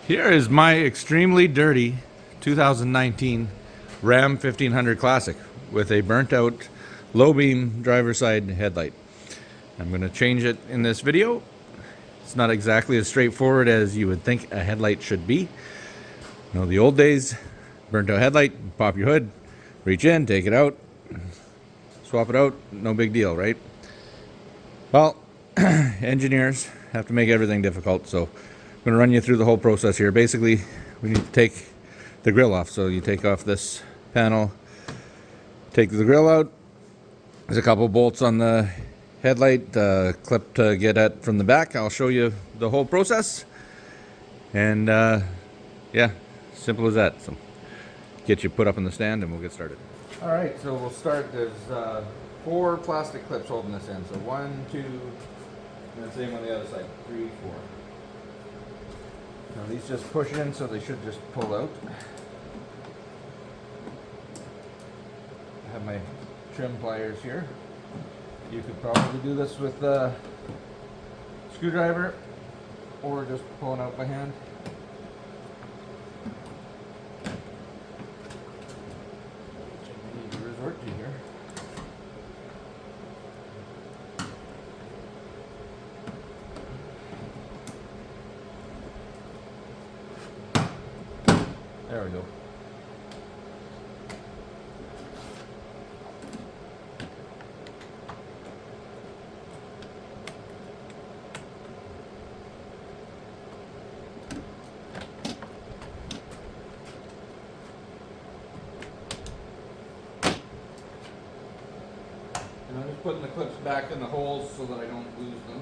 Here is my extremely dirty 2019 Ram 1500 Classic with a burnt out low beam driver side headlight. I'm going to change it in this video. It's not exactly as straightforward as you would think a headlight should be. You know, the old days, burnt out headlight, pop your hood, reach in, take it out, swap it out, no big deal, right? Well, engineers have to make everything difficult, so I'm going to run you through the whole process here. Basically, we need to take the grill off. So you take off this panel, take the grill out. There's a couple bolts on the headlight, clip to get at from the back. I'll show you the whole process. And yeah, simple as that. So get you put up in the stand and we'll get started. All right, so we'll start. There's 4 plastic clips holding this in. So 1, 2, and then same on the other side, 3, 4. Now these just push in, so they should just pull out. I have my trim pliers here. You could probably do this with a screwdriver or just pulling out by hand. Which I need to resort to here. There we go. And I'm just putting the clips back in the holes so that I don't lose them.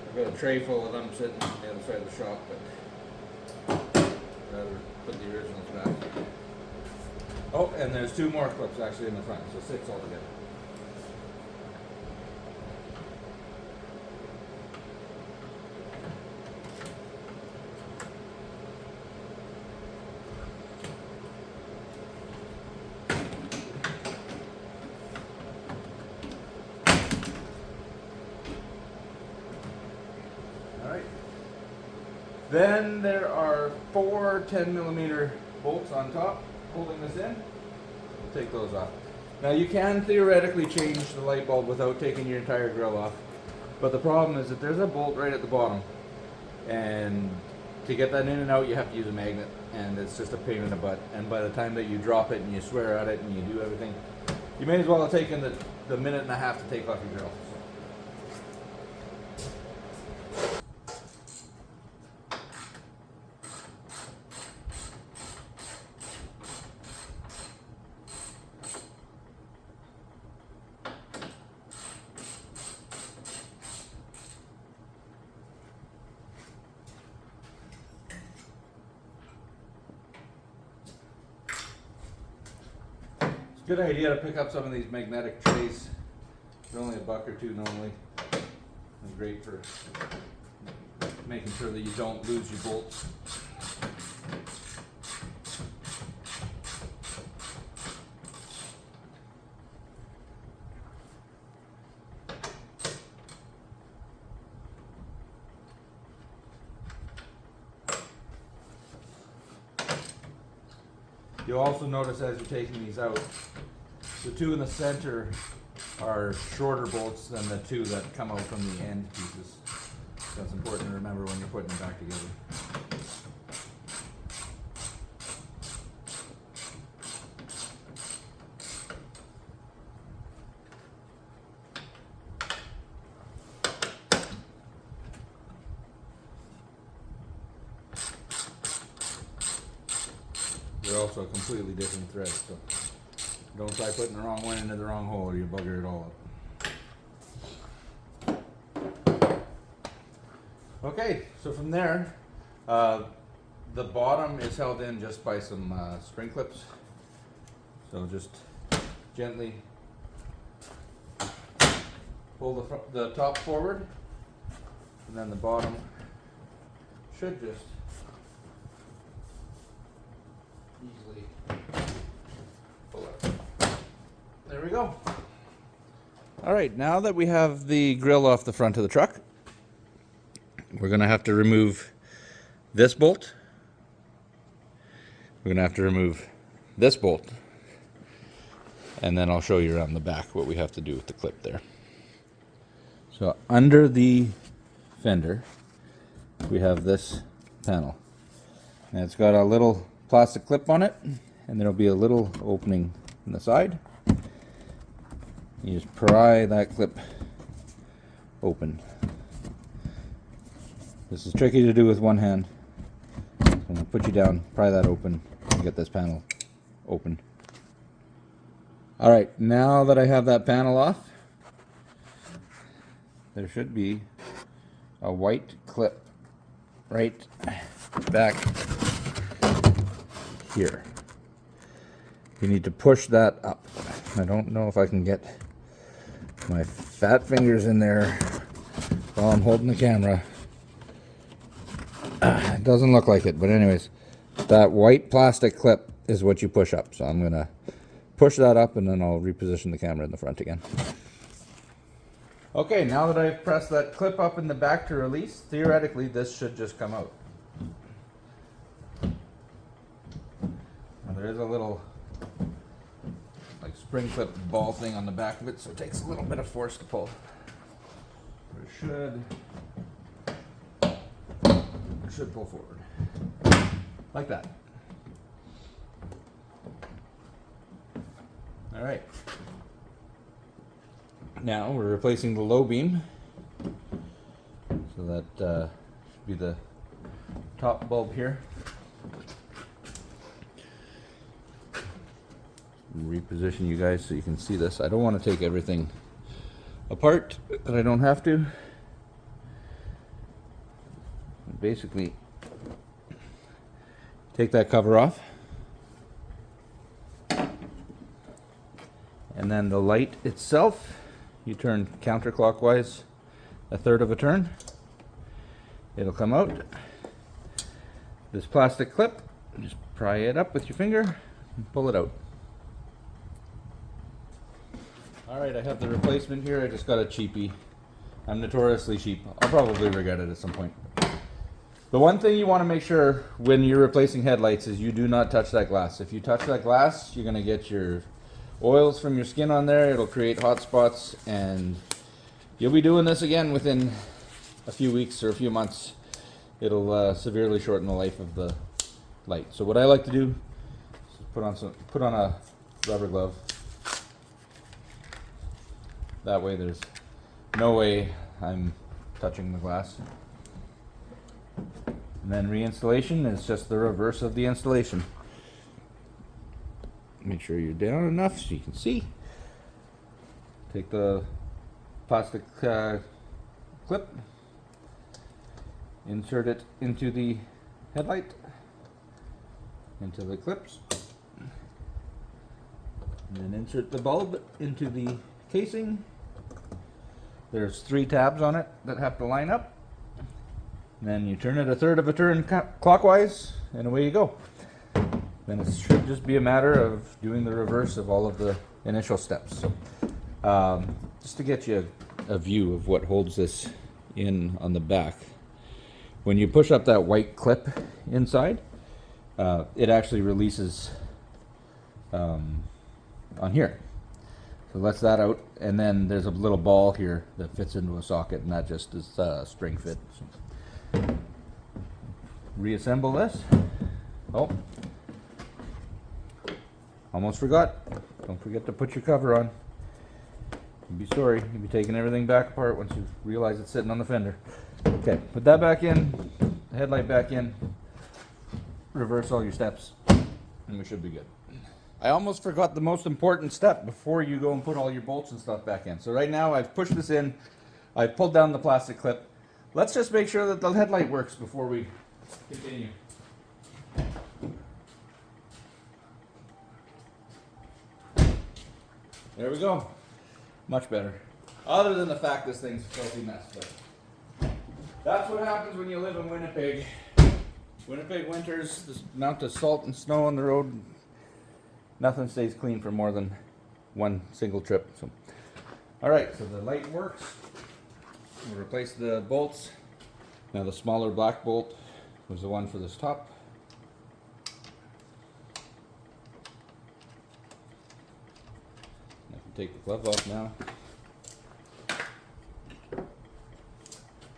I've got a tray full of them sitting on the other side of the shop, but I'd rather put the originals back. Oh, and there's 2 more clips actually in the front, so 6 altogether. Then there are 4 10mm bolts on top holding this in. We'll take those off. Now you can theoretically change the light bulb without taking your entire grill off, but the problem is that there's a bolt right at the bottom, and to get that in and out you have to use a magnet, and it's just a pain in the butt. And by the time that you drop it and you swear at it and you do everything, you may as well have taken the minute and a half to take off your grill. Good idea to pick up some of these magnetic trays. They're only $1 or $2 normally. They're great for making sure that you don't lose your bolts. You'll also notice as you're taking these out, the 2 in the center are shorter bolts than the 2 that come out from the end pieces. That's important to remember when you're putting them back together. They're also a completely different thread, so don't try putting the wrong one into the wrong hole or you bugger it all up. Okay, so from there, the bottom is held in just by some spring clips. So just gently pull the top forward, and then the bottom should just easily pull out. There we go. All right, now that we have the grill off the front of the truck, we're going to have to remove this bolt. We're going to have to remove this bolt. And then I'll show you around the back what we have to do with the clip there. So under the fender, we have this panel. And it's got a little plastic clip on it, and there'll be a little opening in the side. You just pry that clip open. This is tricky to do with one hand. So I'm going to put you down, pry that open, and get this panel open. Alright, now that I have that panel off, there should be a white clip right back here. You need to push that up. I don't know if I can get my fat fingers in there while I'm holding the camera. It doesn't look like it, but anyways, that white plastic clip is what you push up. So I'm going to push that up, and then I'll reposition the camera in the front again. Okay, now that I've pressed that clip up in the back to release, theoretically this should just come out. Now there is a little like spring clip ball thing on the back of it, so it takes a little bit of force to pull. But it should pull forward. Like that. Alright. Now we're replacing the low beam. So that should be the top bulb here. Reposition you guys so you can see this. I don't want to take everything apart that I don't have to. Basically, take that cover off. And then the light itself, you turn counterclockwise a third of a turn. It'll come out. This plastic clip, just pry it up with your finger and pull it out. Alright, I have the replacement here. I just got a cheapie. I'm notoriously cheap. I'll probably regret it at some point. The one thing you want to make sure when you're replacing headlights is you do not touch that glass. If you touch that glass, you're going to get your oils from your skin on there. It'll create hot spots, and you'll be doing this again within a few weeks or a few months. It'll severely shorten the life of the light. So what I like to do is put on a rubber glove. That way there's no way I'm touching the glass. And then reinstallation is just the reverse of the installation. Make sure you're down enough so you can see. Take the plastic clip, insert it into the headlight, into the clips, and then insert the bulb into the casing. There's 3 tabs on it that have to line up. And then you turn it a third of a turn clockwise, and away you go. Then it should just be a matter of doing the reverse of all of the initial steps. So, just to get you a view of what holds this in on the back, when you push up that white clip inside, it actually releases on here. So lets that out, and then there's a little ball here that fits into a socket, and that just is spring fit. So, reassemble this. Oh, almost forgot. Don't forget to put your cover on. You'll be sorry. You'll be taking everything back apart once you realize it's sitting on the fender. Okay, put that back in, the headlight back in, reverse all your steps, and we should be good. I almost forgot the most important step before you go and put all your bolts and stuff back in. So right now I've pushed this in, I've pulled down the plastic clip. Let's just make sure that the headlight works before we continue. There we go. Much better. Other than the fact this thing's a filthy mess, but that's what happens when you live in Winnipeg. Winnipeg winters, this amount of salt and snow on the road, nothing stays clean for more than one single trip. So, all right, so the light works. We'll replace the bolts Now the smaller black bolt was the one for this top. I can take the glove off now.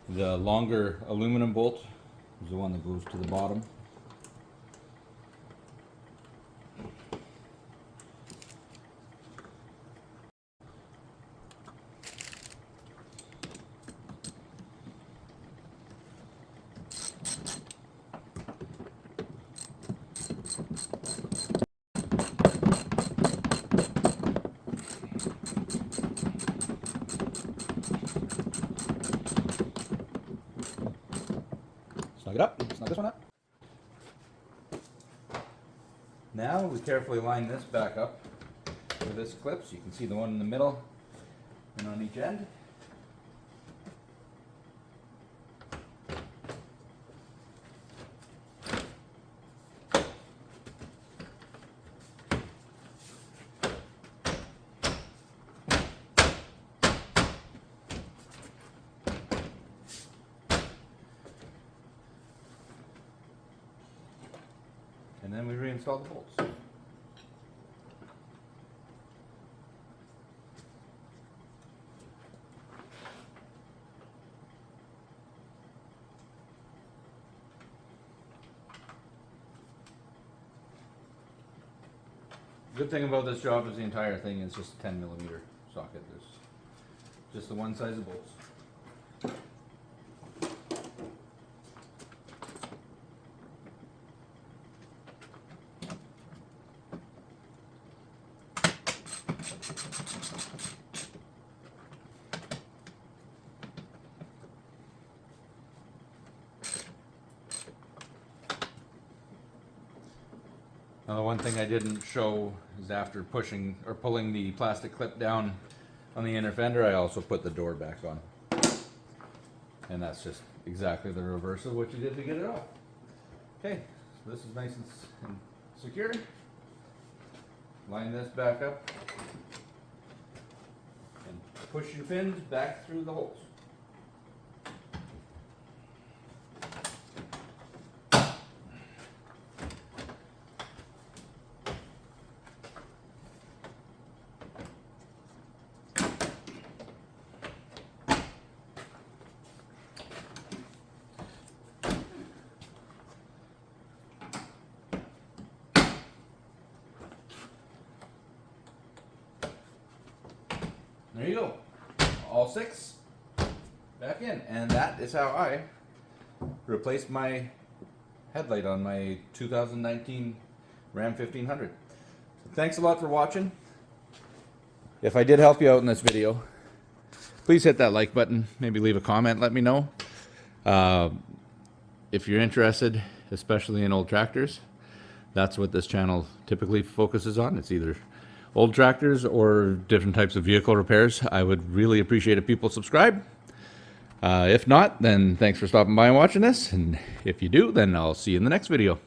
The longer aluminum bolt is the one that goes to the bottom. Snug it up, snug this one up. Now we carefully line this back up with this clip so you can see the one in the middle and on each end. And then we reinstall the bolts. Good thing about this job is the entire thing is just a 10mm socket. There's just the one size of bolts. Now the one thing I didn't show is after pushing or pulling the plastic clip down on the inner fender, I also put the door back on. And that's just exactly the reverse of what you did to get it off. Okay, so this is nice and secure. Line this back up and push your pins back through the holes. There you go, all 6 back in, and that is how I replaced my headlight on my 2019 Ram 1500. So thanks a lot for watching. If I did help you out in this video, please hit that like button, maybe leave a comment, let me know. If you're interested, especially in old tractors, that's what this channel typically focuses on. It's either old tractors or different types of vehicle repairs. I would really appreciate if people subscribe. If not, then thanks for stopping by and watching this. And if you do, then I'll see you in the next video.